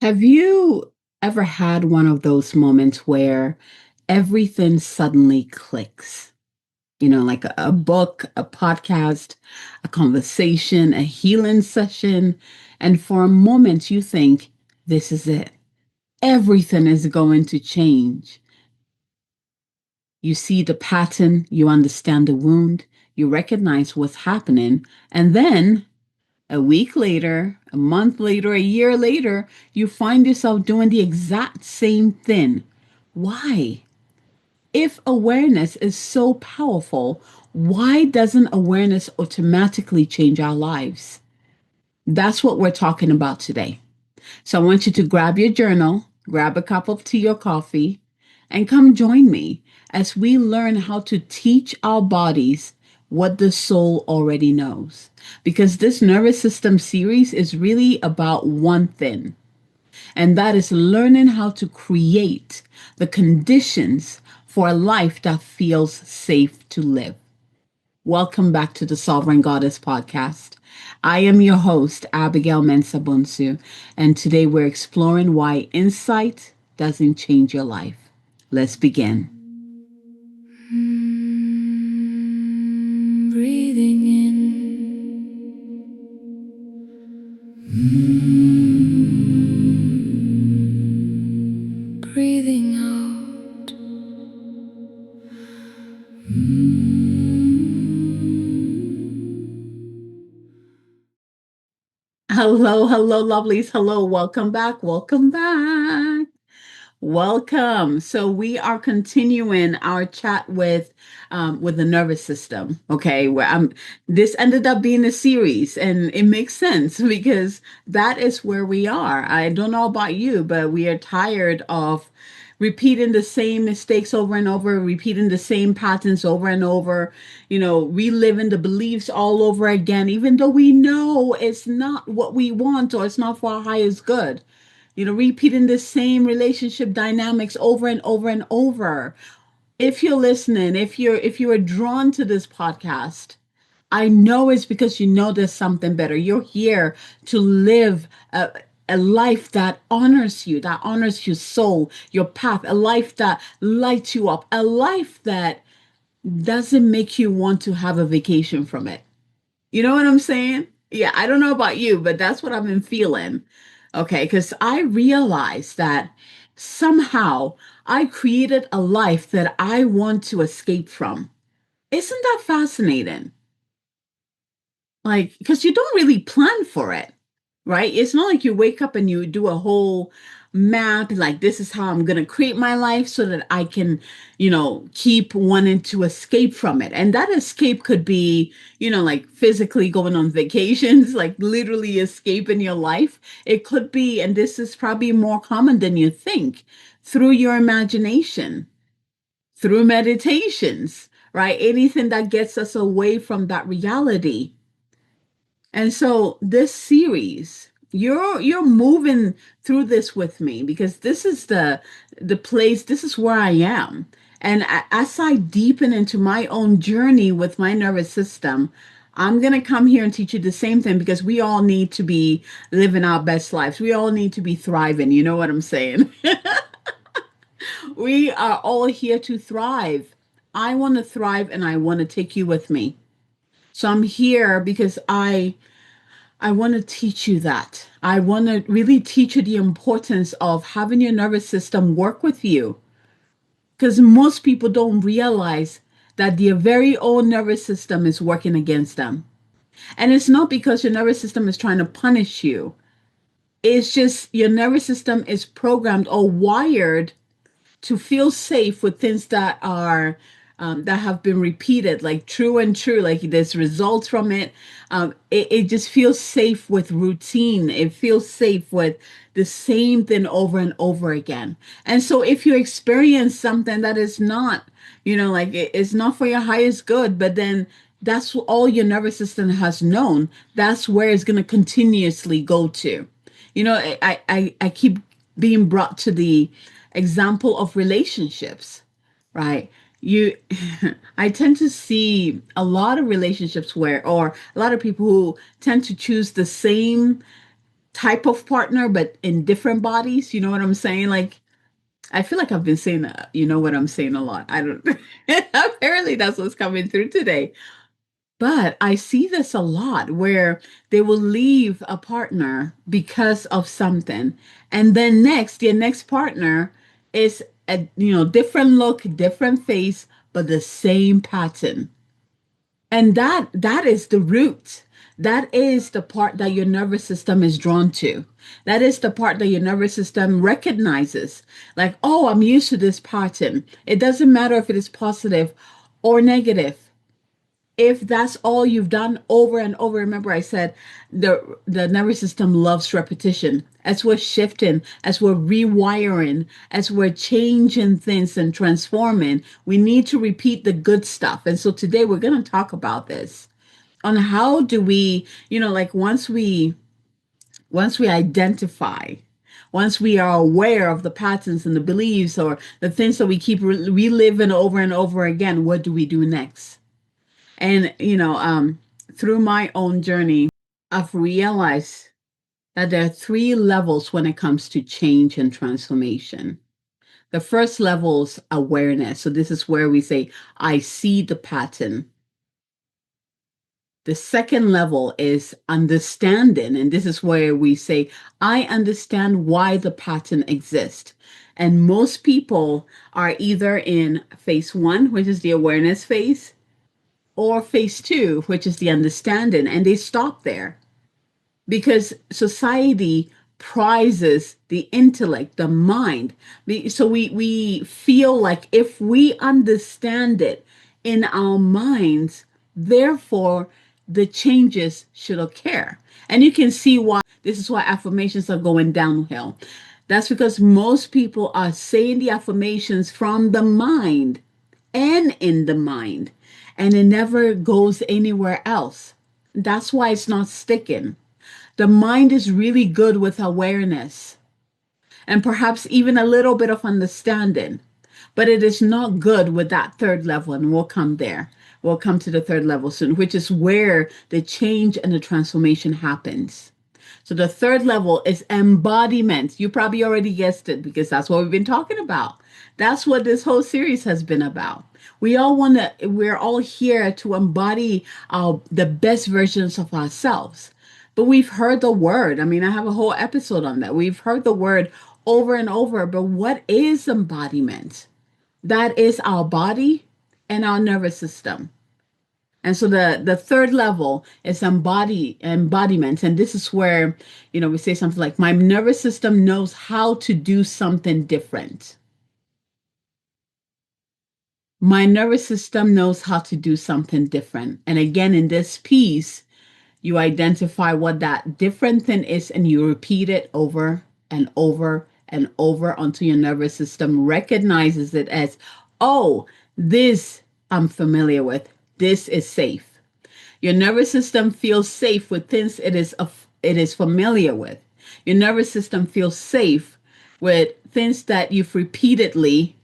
Have you ever had one of those moments where everything suddenly clicks? Like a book, a podcast, a conversation, a healing session. And for a moment, you think, this is it. Everything is going to change. You see the pattern, you understand the wound, you recognize what's happening. And then a week later, a month later, a year later, you find yourself doing the exact same thing. Why? If awareness is so powerful, why doesn't awareness automatically change our lives? That's what we're talking about today. So I want you to grab your journal, grab a cup of tea or coffee, and come join me as we learn how to teach our bodies what the soul already knows. Because this nervous system series is really about one thing, and that is learning how to create the conditions for a life that feels safe to live. Welcome back to the Sovereign Goddess podcast. I am your host, Abigail Mensah-Bonsu, and today we're exploring why insight doesn't change your life. Let's begin. Breathing in. Breathing out. Hello, hello, lovelies. Hello, welcome back. Welcome back. Welcome. So we are continuing our chat with the nervous system. Okay, where this ended up being a series, and it makes sense because that is where we are. I don't know about you, but we are tired of repeating the same mistakes over and over, repeating the same patterns over and over, reliving the beliefs all over again, even though we know it's not what we want or it's not for our highest good, repeating the same relationship dynamics over and over and over. If you're listening, if you are drawn to this podcast, I know it's because you know there's something better. You're here to live a life that honors your soul, your path, a life that lights you up, a life that doesn't make you want to have a vacation from it. You know what I'm saying? Yeah, I don't know about you, but that's what I've been feeling. Okay, because I realized that somehow I created a life that I want to escape from. Isn't that fascinating? Like, because you don't really plan for it, right? It's not like you wake up and you do a whole map, like, this is how I'm going to create my life so that I can, keep wanting to escape from it. And that escape could be, like physically going on vacations, like literally escaping your life. It could be, and this is probably more common than you think, through your imagination, through meditations, right? Anything that gets us away from that reality. And so this series, you're moving through this with me because this is the place, this is where I am. And as I deepen into my own journey with my nervous system, I'm going to come here and teach you the same thing because we all need to be living our best lives. We all need to be thriving. You know what I'm saying? We are all here to thrive. I want to thrive and I want to take you with me. So I'm here because I want to teach you that. I want to really teach you the importance of having your nervous system work with you. Because most people don't realize that their very own nervous system is working against them. And it's not because your nervous system is trying to punish you. It's just your nervous system is programmed or wired to feel safe with things that have been repeated, like true and true, like there's results from it. It just feels safe with routine. It feels safe with the same thing over and over again. And so if you experience something that is not, like it's not for your highest good, but then that's all your nervous system has known, that's where it's going to continuously go to. I keep being brought to the example of relationships, right? You, I tend to see a lot of relationships or a lot of people who tend to choose the same type of partner, but in different bodies. You know what I'm saying? Like, I feel like I've been saying, you know what I'm saying a lot. I don't, apparently that's what's coming through today. But I see this a lot where they will leave a partner because of something. And then next, your next partner is a, different look, different face, but the same pattern. And that is the root. That is the part that your nervous system is drawn to. That is the part that your nervous system recognizes. Like, oh, I'm used to this pattern. It doesn't matter if it is positive or negative. If that's all you've done over and over, remember I said the nervous system loves repetition. As we're shifting, as we're rewiring, as we're changing things and transforming, we need to repeat the good stuff. And so today we're going to talk about this on how do we, like once we identify, once we are aware of the patterns and the beliefs or the things that we keep reliving over and over again, what do we do next? And, through my own journey, I've realized that there are three levels when it comes to change and transformation. The first level is awareness. So this is where we say, I see the pattern. The second level is understanding. And this is where we say, I understand why the pattern exists. And most people are either in phase one, which is the awareness phase, or phase two, which is the understanding, and they stop there because society prizes the intellect, the mind. So we feel like if we understand it in our minds, therefore the changes should occur. And you can see why this is why affirmations are going downhill. That's because most people are saying the affirmations from the mind and in the mind, and it never goes anywhere else. That's why it's not sticking. The mind is really good with awareness and perhaps even a little bit of understanding, but it is not good with that third level. And we'll come there. We'll come to the third level soon, which is where the change and the transformation happens. So the third level is embodiment. You probably already guessed it because that's what we've been talking about. That's what this whole series has been about. We're all here to embody the best versions of ourselves. But we've heard the word. I mean, I have a whole episode on that. We've heard the word over and over. But what is embodiment? That is our body and our nervous system. And so the third level is embodiment. And this is where, we say something like, my nervous system knows how to do something different. My nervous system knows how to do something different. And again, in this piece, you identify what that different thing is and you repeat it over and over and over until your nervous system recognizes it as, oh, this I'm familiar with. This is safe. Your nervous system feels safe with things it is familiar with. Your nervous system feels safe with things that you've repeatedly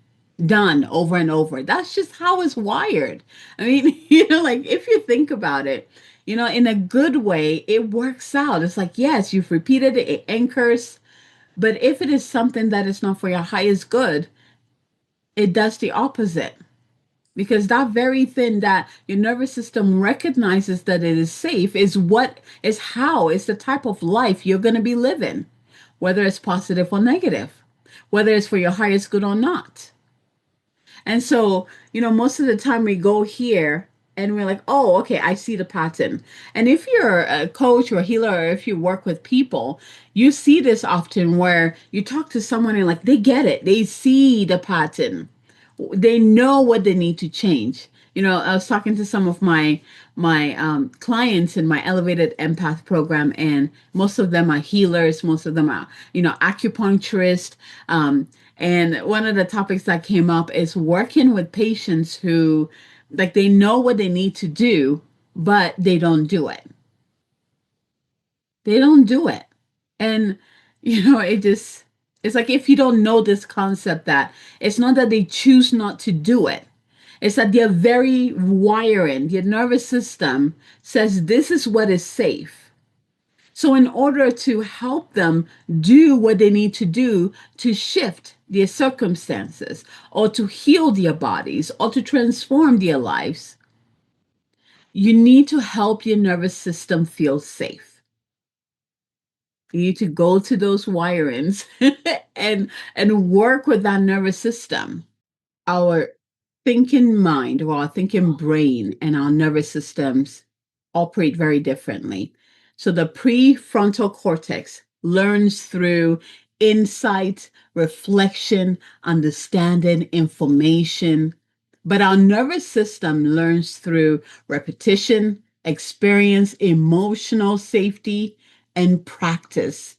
done over and over. That's just how it's wired. I mean, like if you think about it, in a good way, it works out. It's like, yes, you've repeated it, it anchors. But if it is something that is not for your highest good, it does the opposite. Because that very thing that your nervous system recognizes that it is safe is the type of life you're going to be living, whether it's positive or negative, whether it's for your highest good or not. And so, most of the time we go here and we're like, oh, okay, I see the pattern. And if you're a coach or a healer, or if you work with people, you see this often where you talk to someone and like they get it, they see the pattern, they know what they need to change. I was talking to some of my clients in my elevated empath program, and most of them are healers, most of them are acupuncturists, and one of the topics that came up is working with patients who like they know what they need to do, but they don't do it. They don't do it. And, it's like if you don't know this concept, that it's not that they choose not to do it. It's that their very wiring, your nervous system says this is what is safe. So, in order to help them do what they need to do to shift their circumstances or to heal their bodies or to transform their lives, you need to help your nervous system feel safe. You need to go to those wirings and work with that nervous system. Our thinking mind or our thinking brain and our nervous systems operate very differently. So the prefrontal cortex learns through insight, reflection, understanding, information. But our nervous system learns through repetition, experience, emotional safety, and practice.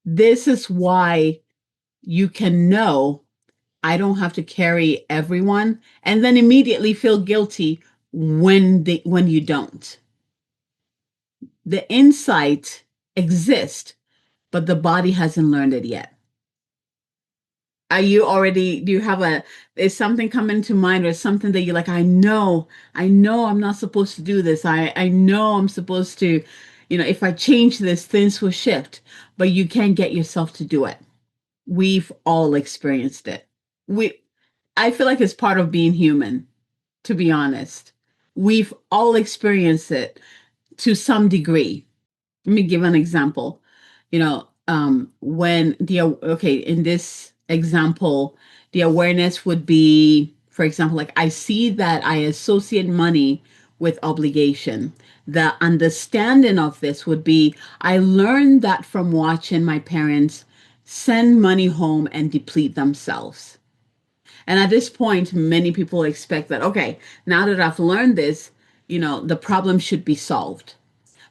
This is why you can know I don't have to carry everyone and then immediately feel guilty when you don't. The insight exists, but the body hasn't learned it yet. Are you already, do you have is something coming to mind or something that you're like, I know I'm not supposed to do this. I know I'm supposed to, if I change this, things will shift, but you can't get yourself to do it. We've all experienced it. We, I feel like it's part of being human, to be honest. We've all experienced it to some degree. Let me give an example. When okay, in this example, the awareness would be, for example, like I see that I associate money with obligation. The understanding of this would be I learned that from watching my parents send money home and deplete themselves. And at this point, many people expect that, okay, now that I've learned this, the problem should be solved.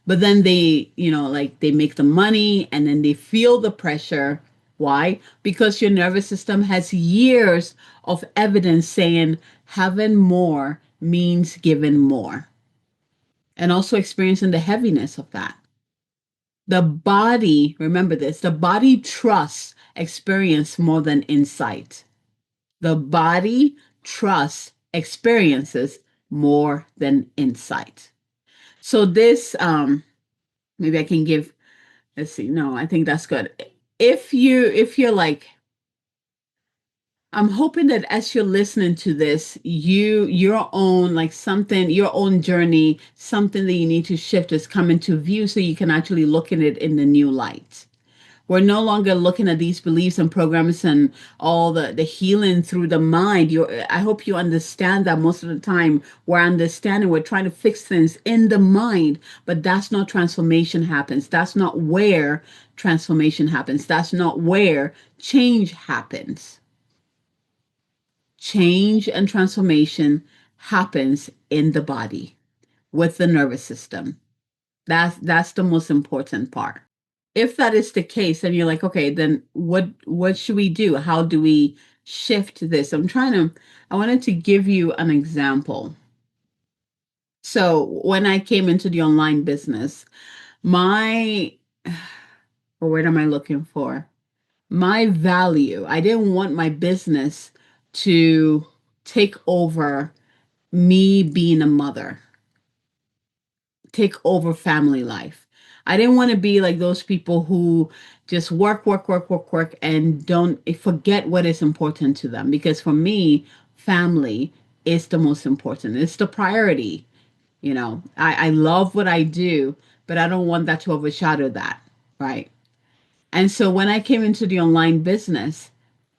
But then they, like they make the money and then they feel the pressure. Why? Because your nervous system has years of evidence saying having more means giving more. And also experiencing the heaviness of that. The body, remember this, the body trusts experience more than insight. The body trusts experiences more than insight. So this, maybe I can give, let's see, no, I think that's good. If you're like, I'm hoping that as you're listening to this, your own, like something, your own journey, something that you need to shift is coming to view so you can actually look at it in the new light. We're no longer looking at these beliefs and programs and all the healing through the mind. I hope you understand that most of the time we're trying to fix things in the mind, but that's not transformation happens. That's not where transformation happens. That's not where change happens. Change and transformation happens in the body with the nervous system. That's the most important part. If that is the case, then you're like, okay, then what should we do? How do we shift this? I wanted to give you an example. So when I came into the online business, my, or what am I looking for? My value, I didn't want my business to take over me being a mother, take over family life. I didn't want to be like those people who just work, work, work, work, work, and don't forget what is important to them. Because for me, family is the most important. It's the priority. I love what I do, but I don't want that to overshadow that. Right. And so when I came into the online business,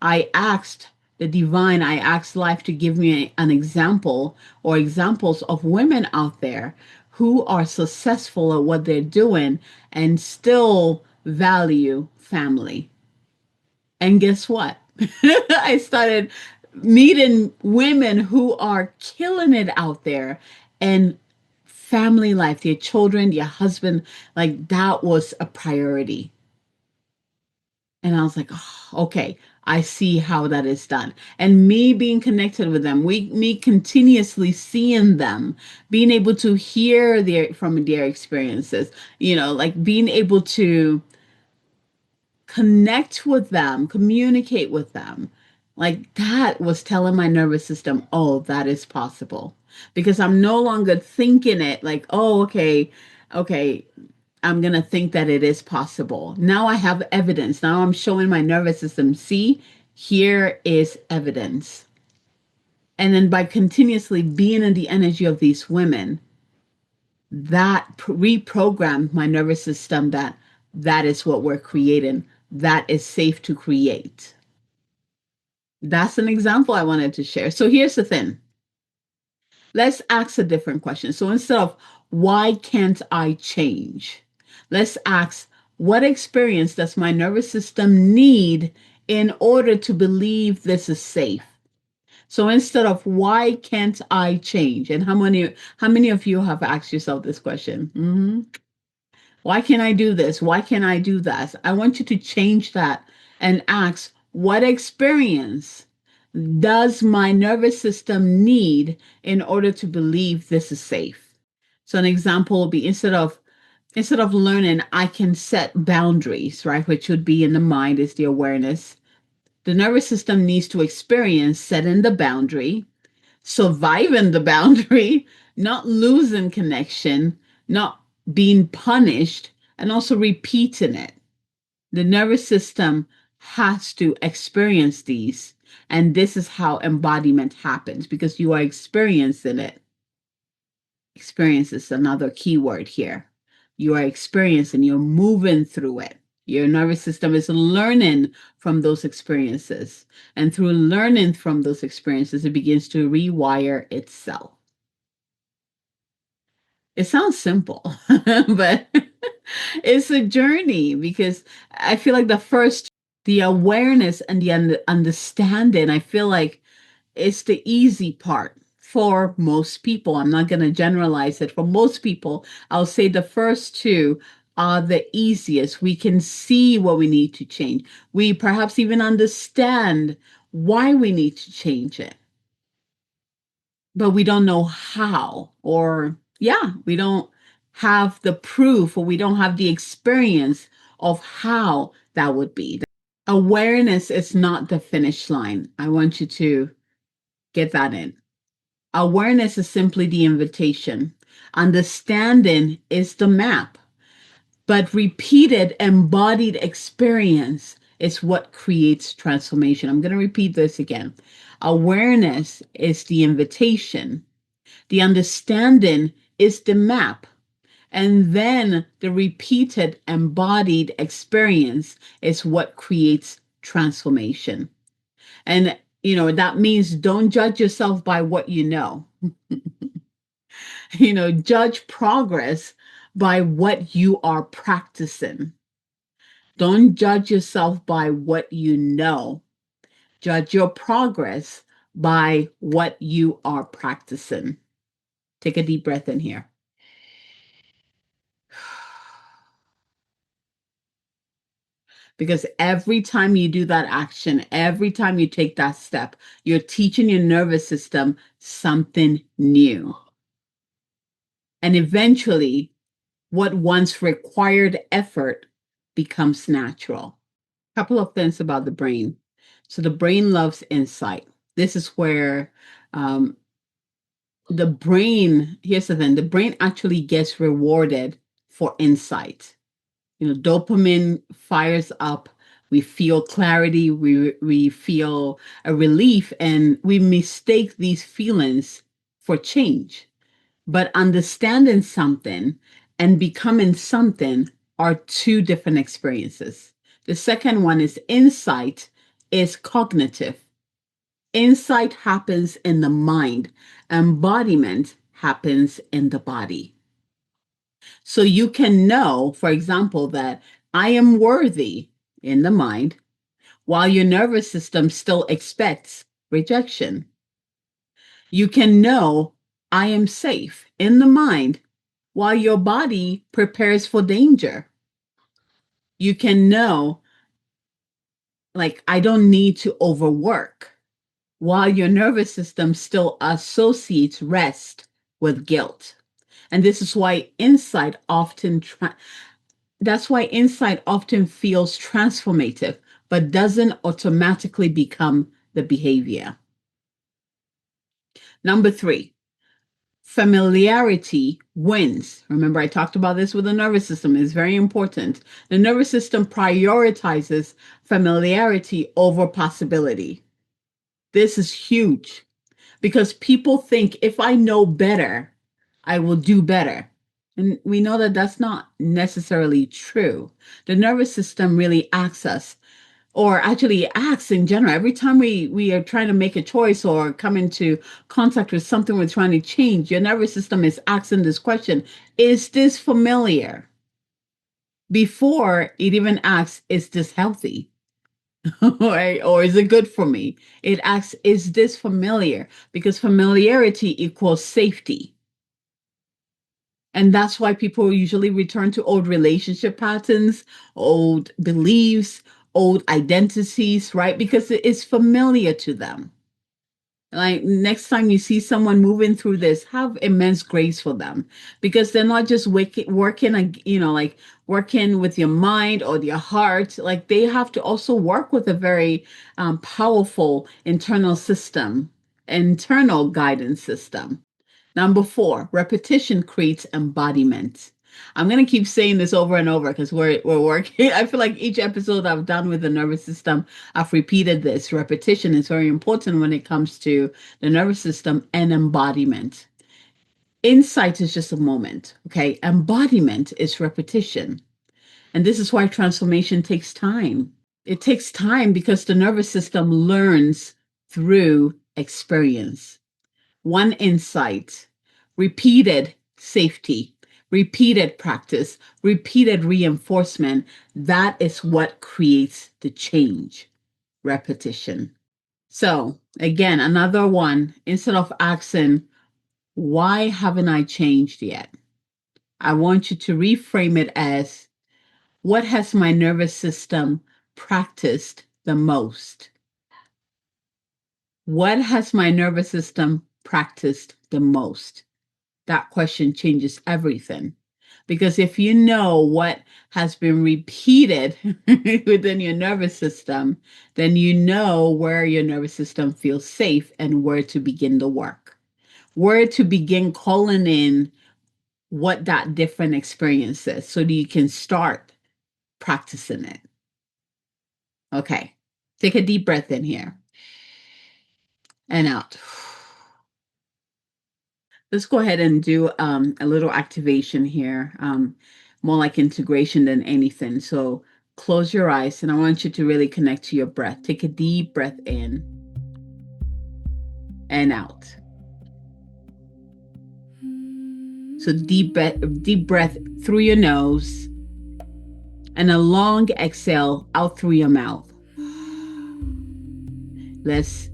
I asked life to give me an example or examples of women out there who are successful at what they're doing and still value family. And guess what? I started meeting women who are killing it out there and family life, their children, their husband, like that was a priority. And I was like, oh, okay, I see how that is done. And me being connected with them, me continuously seeing them, being able to hear from their experiences, like being able to connect with them, communicate with them. Like that was telling my nervous system, oh, that is possible. Because I'm no longer thinking it like, oh, okay. Okay, I'm going to think that it is possible. Now I have evidence. Now I'm showing my nervous system, see, here is evidence. And then by continuously being in the energy of these women, that reprogrammed my nervous system that that is what we're creating. That is safe to create. That's an example I wanted to share. So here's the thing. Let's ask a different question. So instead of why can't I change? Let's ask what experience does my nervous system need in order to believe this is safe? So instead of why can't I change? And how many of you have asked yourself this question? Why can't I do this? Why can't I do that? I want you to change that and ask what experience does my nervous system need in order to believe this is safe? So an example would be instead of learning I can set boundaries, right, which would be in the mind is the awareness. The nervous system needs to experience setting the boundary, surviving the boundary, not losing connection, not being punished, and also repeating it. The nervous system has to experience these. And this is how embodiment happens because you are experiencing it. Experience is another key word here. You are experiencing, you're moving through it. Your nervous system is learning from those experiences. And through learning from those experiences, it begins to rewire itself. It sounds simple, but it's a journey because I feel like the awareness and the understanding, I feel like it's the easy part for most people. I'm not going to generalize it. For most people, I'll say the first two are the easiest. We can see what we need to change. We perhaps even understand why we need to change it, but we don't know how, or yeah, we don't have the proof or we don't have the experience of how that would be. Awareness is not the finish line. I want you to get that in. Awareness is simply the invitation. Understanding is the map. But repeated embodied experience is what creates transformation. I'm going to repeat this again. Awareness is the invitation. The understanding is the map. And then the repeated embodied experience is what creates transformation. And, that means don't judge yourself by what you know. Judge progress by what you are practicing. Don't judge yourself by what you know. Judge your progress by what you are practicing. Take a deep breath in here. Because every time you do that action, every time you take that step, you're teaching your nervous system something new. And eventually, what once required effort becomes natural. A couple of things about the brain. So the brain loves insight. This is where here's the thing, the brain actually gets rewarded for insight. Dopamine fires up. We feel clarity. We feel a relief, and we mistake these feelings for change. But understanding something and becoming something are two different experiences. The second one is insight is cognitive. Insight happens in the mind. Embodiment happens in the body. So you can know, for example, that I am worthy in the mind, while your nervous system still expects rejection. You can know I am safe in the mind, while your body prepares for danger. You can know, like, I don't need to overwork, while your nervous system still associates rest with guilt. And this is why insight often feels transformative, but doesn't automatically become the behavior. Number three, Familiarity wins. Remember, I talked about this with the nervous system. It's very important. The nervous system prioritizes familiarity over possibility. This is huge because people think if I know better, I will do better. And we know that that's not necessarily true. The nervous system really acts us, or actually acts in general. Every time we are trying to make a choice or come into contact with something we're trying to change, your nervous system is asking this question: is this familiar? Before it even asks, is this healthy? Right? Or is it good for me? It asks, is this familiar? Because familiarity equals safety. And that's why people usually return to old relationship patterns, old beliefs, old identities, right? Because it is familiar to them. Like next time you see someone moving through this, have immense grace for them because they're not just working, like working with your mind or your heart. Like they have to also work with a very powerful internal guidance system. Number 4, repetition creates embodiment. I'm going to keep saying this over and over because we're working. I feel like each episode I've done with the nervous system, I've repeated this. Repetition is very important when it comes to the nervous system and embodiment. Insight is just a moment, okay? Embodiment is repetition. And this is why transformation takes time. It takes time because the nervous system learns through experience. One insight, repeated safety, repeated practice, repeated reinforcement. That is what creates the change. Repetition. So, again, another one, instead of asking, why haven't I changed yet? I want you to reframe it as, what has my nervous system practiced the most? What has my nervous system practiced the most? That question changes everything. Because if you know what has been repeated within your nervous system, then you know where your nervous system feels safe and where to begin the work, where to begin calling in what that different experience is so that you can start practicing it. Okay, take a deep breath in here and out. Let's go ahead and do a little activation here, more like integration than anything. So close your eyes and I want you to really connect to your breath. Take a deep breath in and out. So deep breath through your nose and a long exhale out through your mouth. Let's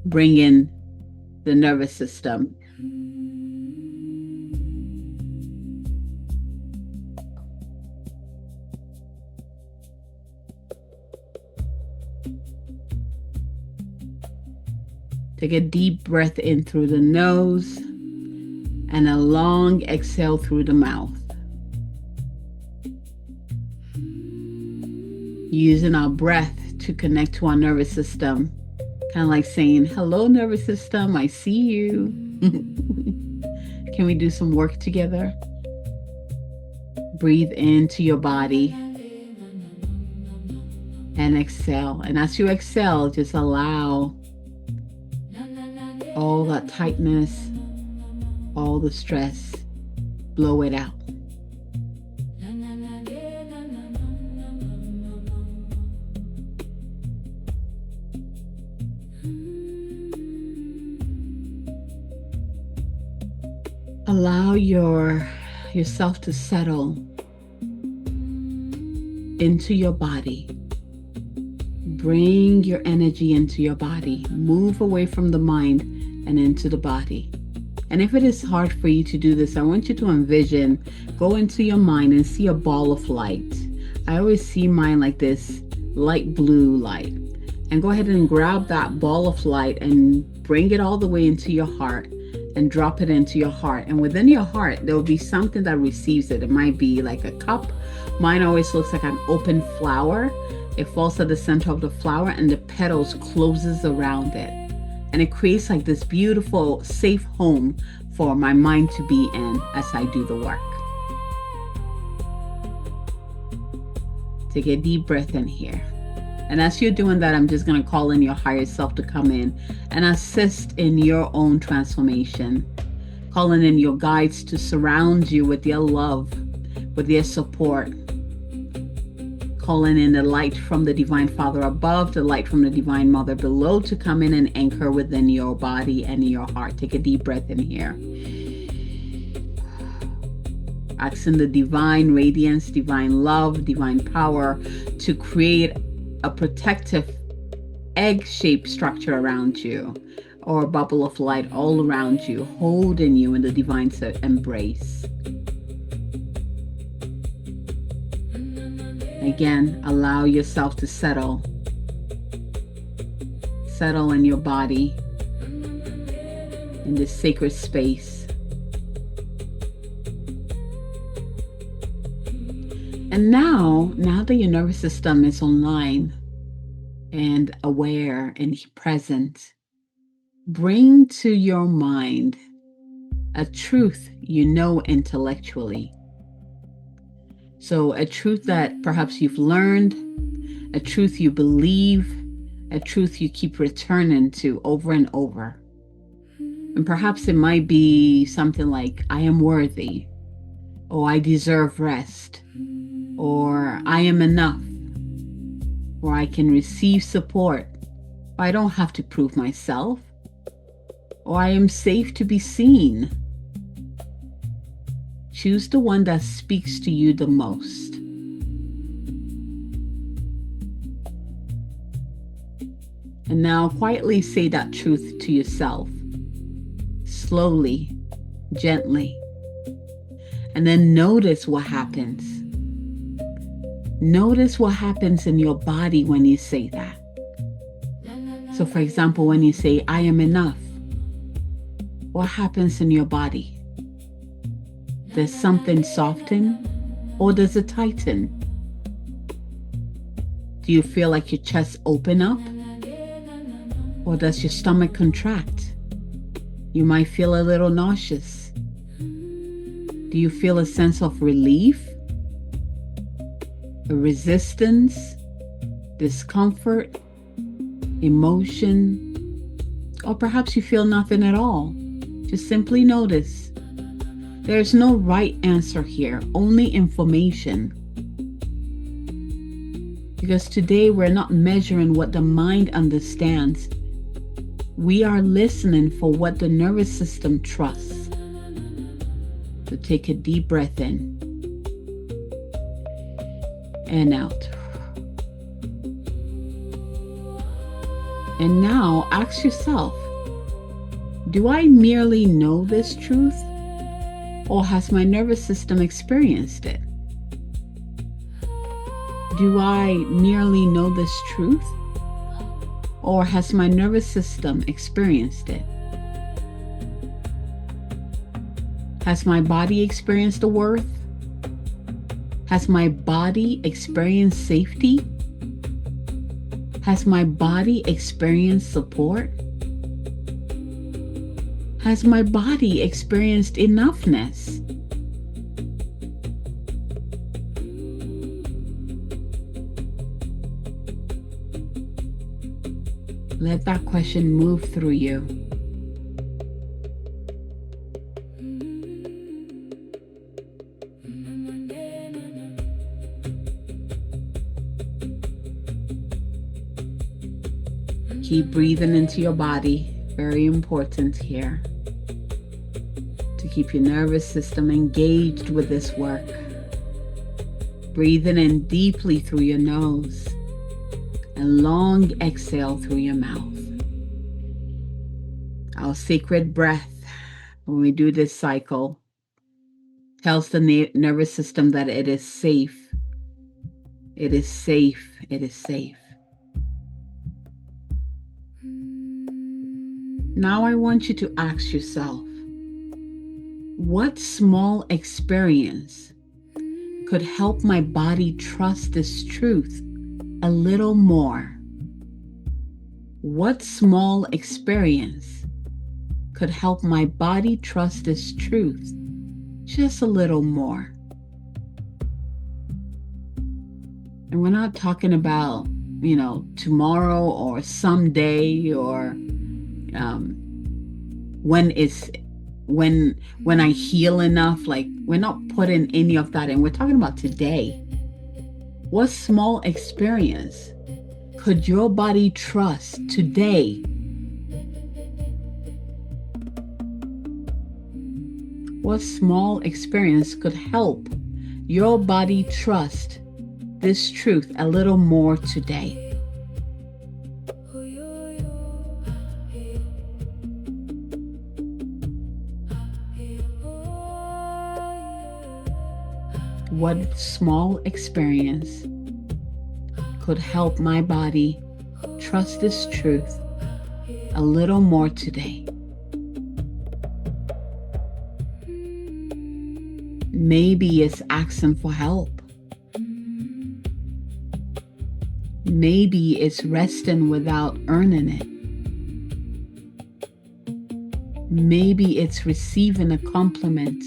bring in the nervous system. Take a deep breath in through the nose and a long exhale through the mouth. Using our breath to connect to our nervous system. Kind of like saying, hello, nervous system, I see you. Can we do some work together? Breathe into your body and exhale. And as you exhale, just allow all that tightness, all the stress, blow it out. Allow yourself to settle into your body. Bring your energy into your body. Move away from the mind and into the body. And if it is hard for you to do this, I want you to envision, go into your mind and see a ball of light. I always see mine like this light blue light. And go ahead and grab that ball of light and bring it all the way into your heart and drop it into your heart. And within your heart, there will be something that receives it. It might be like a cup. Mine always looks like an open flower. It falls at the center of the flower and the petals closes around it. And it creates like this beautiful, safe home for my mind to be in as I do the work. Take a deep breath in here. And as you're doing that, I'm just going to call in your higher self to come in and assist in your own transformation. Calling in your guides to surround you with their love, with their support. Calling in the light from the Divine Father above, the light from the Divine Mother below to come in and anchor within your body and your heart. Take a deep breath in here. Asking the divine radiance, divine love, divine power to create a protective egg-shaped structure around you, or a bubble of light all around you, holding you in the divine embrace. Again, allow yourself to settle in your body, in this sacred space. And now that your nervous system is online and aware and present, bring to your mind a truth you know intellectually. So a truth that perhaps you've learned, a truth you believe, a truth you keep returning to over and over. And perhaps it might be something like, I am worthy, or I deserve rest, or I am enough, or I can receive support, or I don't have to prove myself, or I am safe to be seen. Choose the one that speaks to you the most. And now quietly say that truth to yourself, slowly, gently, and then notice what happens. Notice what happens in your body when you say that. So for example, when you say, I am enough, what happens in your body? Does something soften or does it tighten? Do you feel like your chest open up? Or does your stomach contract? You might feel a little nauseous. Do you feel a sense of relief? A resistance, discomfort, emotion, or perhaps you feel nothing at all. Just simply notice. There's no right answer here, only information. Because today we're not measuring what the mind understands. We are listening for what the nervous system trusts. So take a deep breath in and out. And now ask yourself, do I merely know this truth, or has my nervous system experienced it? Do I merely know this truth, or has my nervous system experienced it? Has my body experienced the worth? Has my body experienced safety? Has my body experienced support? Has my body experienced enoughness? Let that question move through you. Keep breathing into your body. Very important here. To keep your nervous system engaged with this work. Breathing in deeply through your nose and long exhale through your mouth. Our sacred breath, when we do this cycle, tells the nervous system that it is safe. It is safe. It is safe. Now I want you to ask yourself, what small experience could help my body trust this truth a little more? What small experience could help my body trust this truth just a little more? And we're not talking about, tomorrow or someday or when I heal enough. Like, we're not putting any of that in. We're talking about today. What small experience could your body trust today? What small experience could help your body trust this truth a little more today? What small experience could help my body trust this truth a little more today? Maybe it's asking for help. Maybe it's resting without earning it. Maybe it's receiving a compliment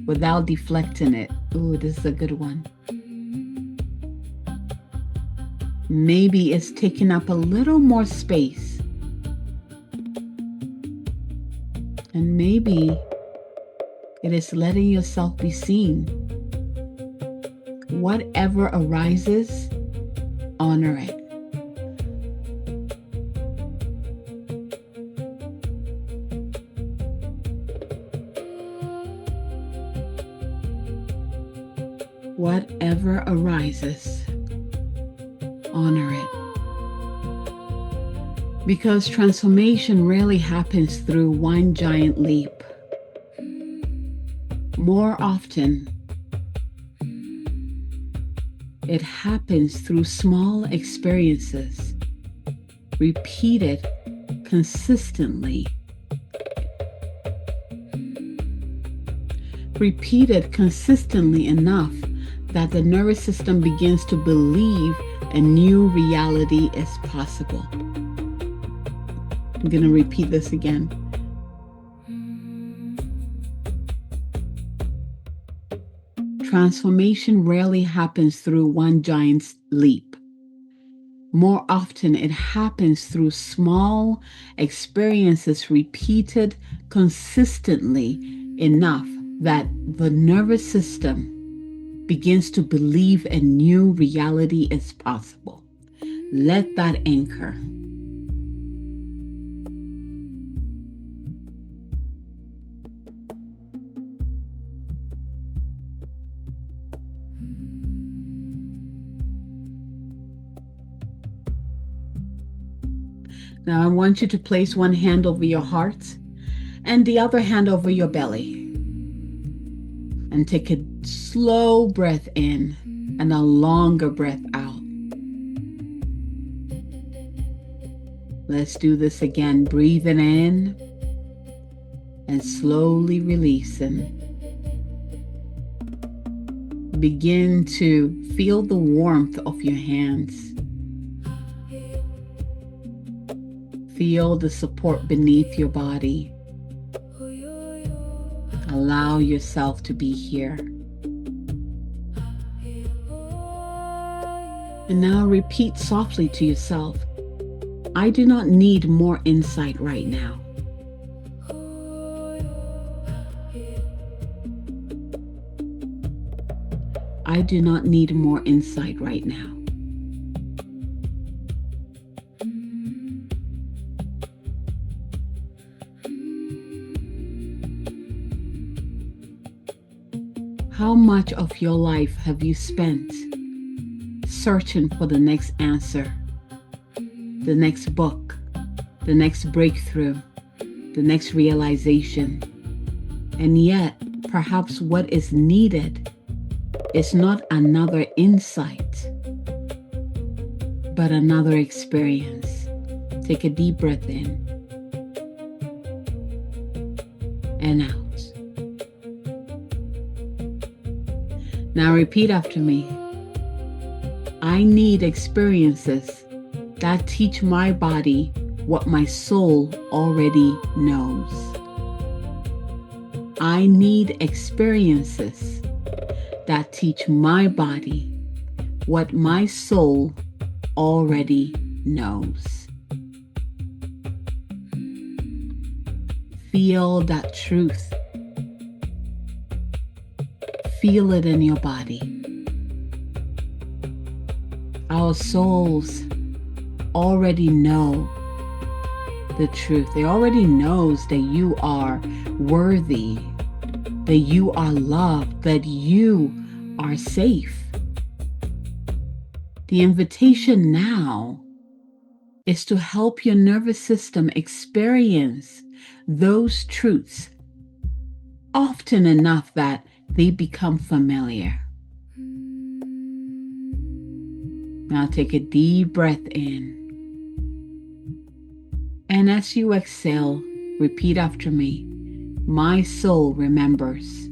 without deflecting it. Ooh, this is a good one. Maybe it's taking up a little more space. And maybe it is letting yourself be seen. Whatever arises, honor it. Whatever arises, honor it. Because transformation rarely happens through one giant leap. More often, it happens through small experiences, repeated consistently. Repeated consistently enough that the nervous system begins to believe a new reality is possible. I'm going to repeat this again. Transformation rarely happens through one giant leap. More often, it happens through small experiences repeated consistently enough that the nervous system begins to believe a new reality is possible. Let that anchor. Now I want you to place one hand over your heart and the other hand over your belly. And take a slow breath in and a longer breath out. Let's do this again. Breathing in and slowly releasing. Begin to feel the warmth of your hands. Feel the support beneath your body. Allow yourself to be here. And now repeat softly to yourself, I do not need more insight right now. I do not need more insight right now. How much of your life have you spent searching for the next answer, the next book, the next breakthrough, the next realization? And yet, perhaps what is needed is not another insight, but another experience. Take a deep breath in and out. Now repeat after me. I need experiences that teach my body what my soul already knows. I need experiences that teach my body what my soul already knows. Feel that truth. Feel it in your body. Our souls already know the truth. They already knows that you are worthy, that you are loved, that you are safe. The invitation now is to help your nervous system experience those truths often enough that they become familiar. Now take a deep breath in. And as you exhale, repeat after me. My soul remembers.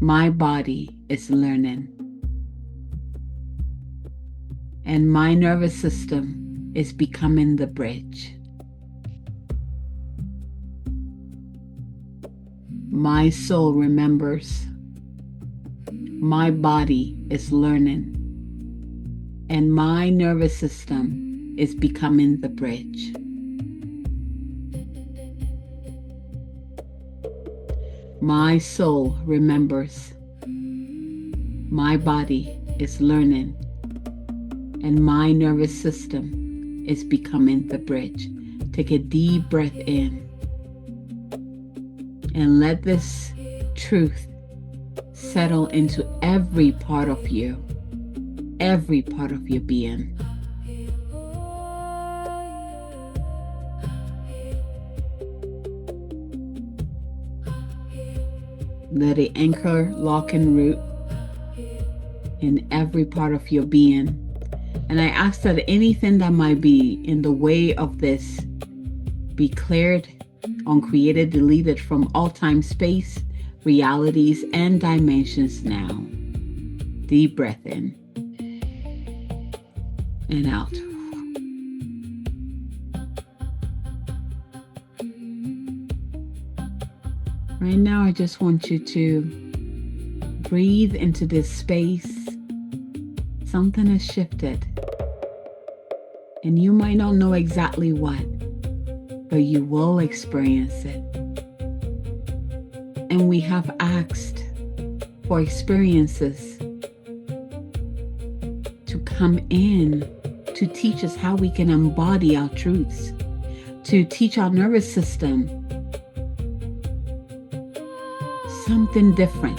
My body is learning. And my nervous system is becoming the bridge. My soul remembers. My body is learning. And my nervous system is becoming the bridge. My soul remembers. My body is learning. And my nervous system is becoming the bridge. Take a deep breath in. And let this truth settle into every part of you, every part of your being. Let it anchor, lock, and root in every part of your being. And I ask that anything that might be in the way of this be cleared, uncreated, deleted from all time, space, realities, and dimensions now. Deep breath in and out. Right now, I just want you to breathe into this space. Something has shifted. And you might not know exactly what, but you will experience it. And we have asked for experiences to come in to teach us how we can embody our truths, to teach our nervous system something different.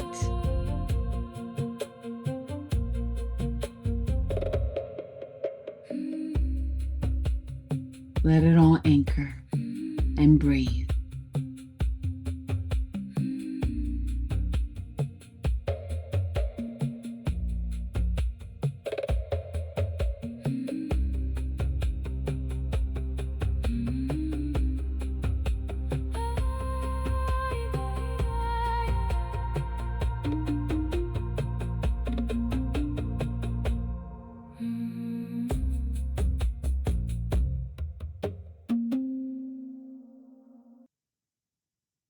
Let it all anchor and breathe.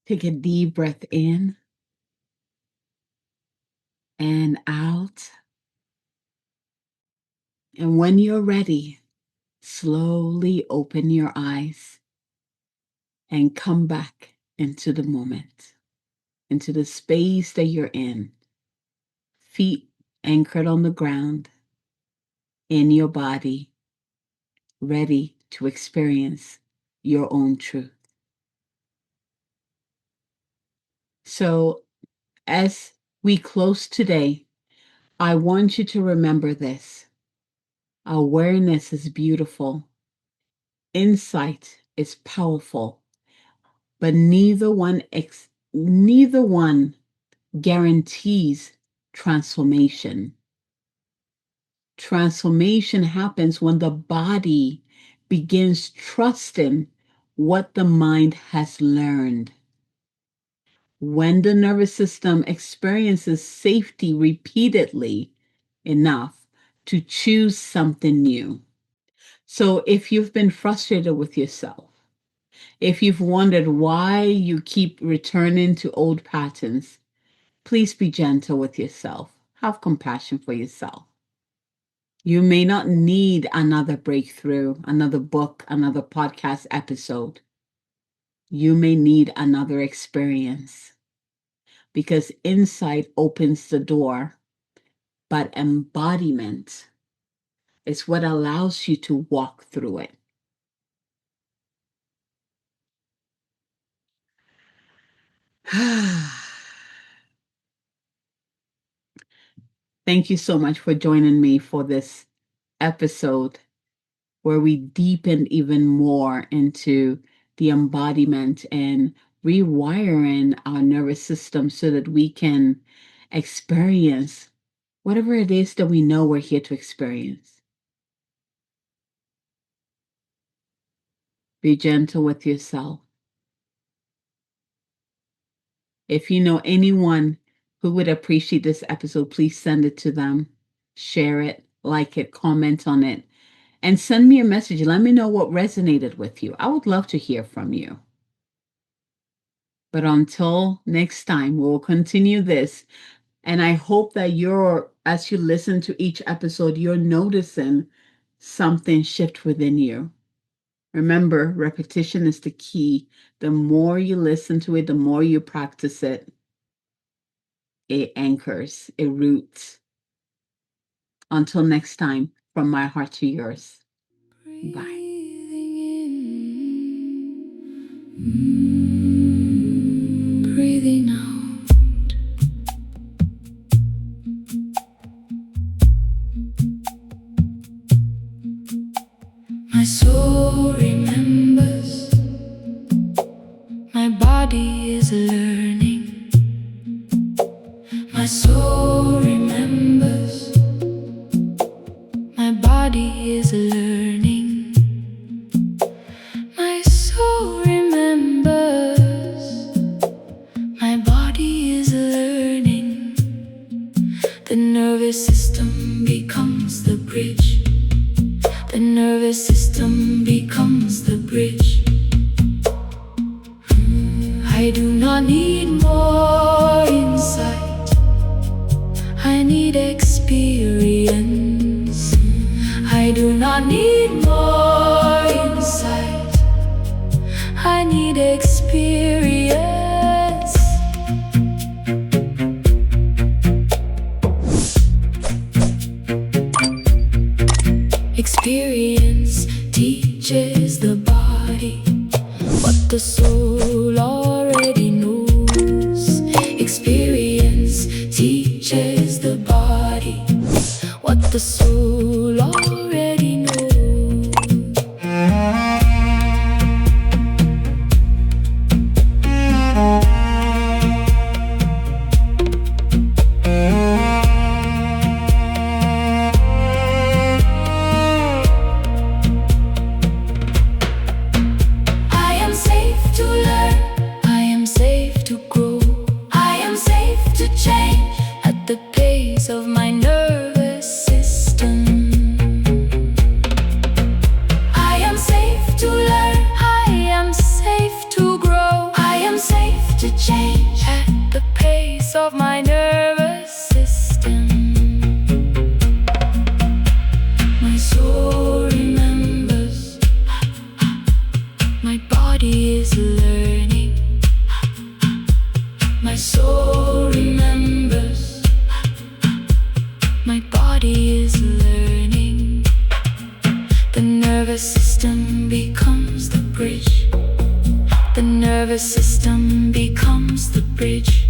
Take a deep breath in and out. And when you're ready, slowly open your eyes and come back into the moment, into the space that you're in. Feet anchored on the ground, in your body, ready to experience your own truth. So, as we close today, I want you to remember this. Awareness is beautiful. Insight is powerful, but neither one guarantees transformation. Transformation happens when the body begins trusting what the mind has learned. When the nervous system experiences safety repeatedly enough to choose something new. So if you've been frustrated with yourself, If you've wondered why you keep returning to old patterns, please be gentle with yourself. Have compassion for yourself. You may not need another breakthrough, another book, another podcast episode. You may need another experience because insight opens the door, but embodiment is what allows you to walk through it. Thank you so much for joining me for this episode where we deepen even more into the embodiment and rewiring our nervous system so that we can experience whatever it is that we know we're here to experience. Be gentle with yourself. If you know anyone who would appreciate this episode, please send it to them, share it, like it, comment on it, and send me a message. Let me know what resonated with you. I would love to hear from you. But until next time, we'll continue this. And I hope that as you listen to each episode, you're noticing something shift within you. Remember, repetition is the key. The more you listen to it, the more you practice it, it anchors, it roots. Until next time, from my heart to yours. Bye. Breathing out. My soul remembers. My body is learning. My soul remembers. My body is learning. My soul remembers. My body is learning. The nervous system becomes the bridge. The nervous system becomes the bridge. I do not need more insight. I need experience. I do not need more insight. I need experience. Experience teaches the body what the soul already knows. Experience teaches the body what the soul already knows. I am safe to learn. I am safe to grow. I am safe to change at the pace of my nervous system. I am safe to learn. I am safe to grow. I am safe to change at the pace of my nervous system. My soul remembers. My body is learning. My soul remembers. My body is learning. The nervous system becomes the bridge. The nervous system becomes the bridge.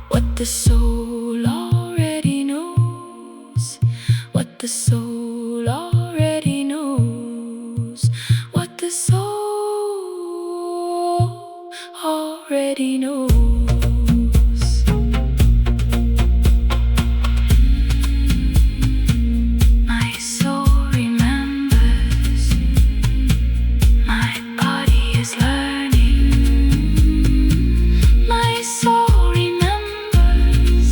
What the soul already knows. What the soul already knows. What the soul already knows. My soul remembers. My body is learning. My soul remembers.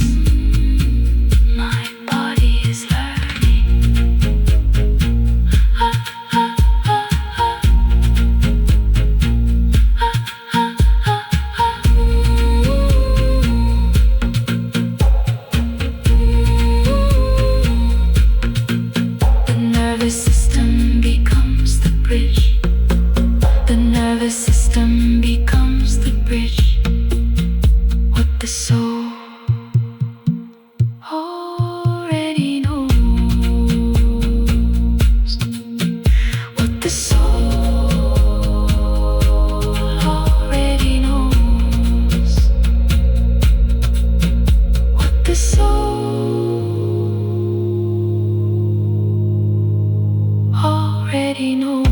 My body is learning. already know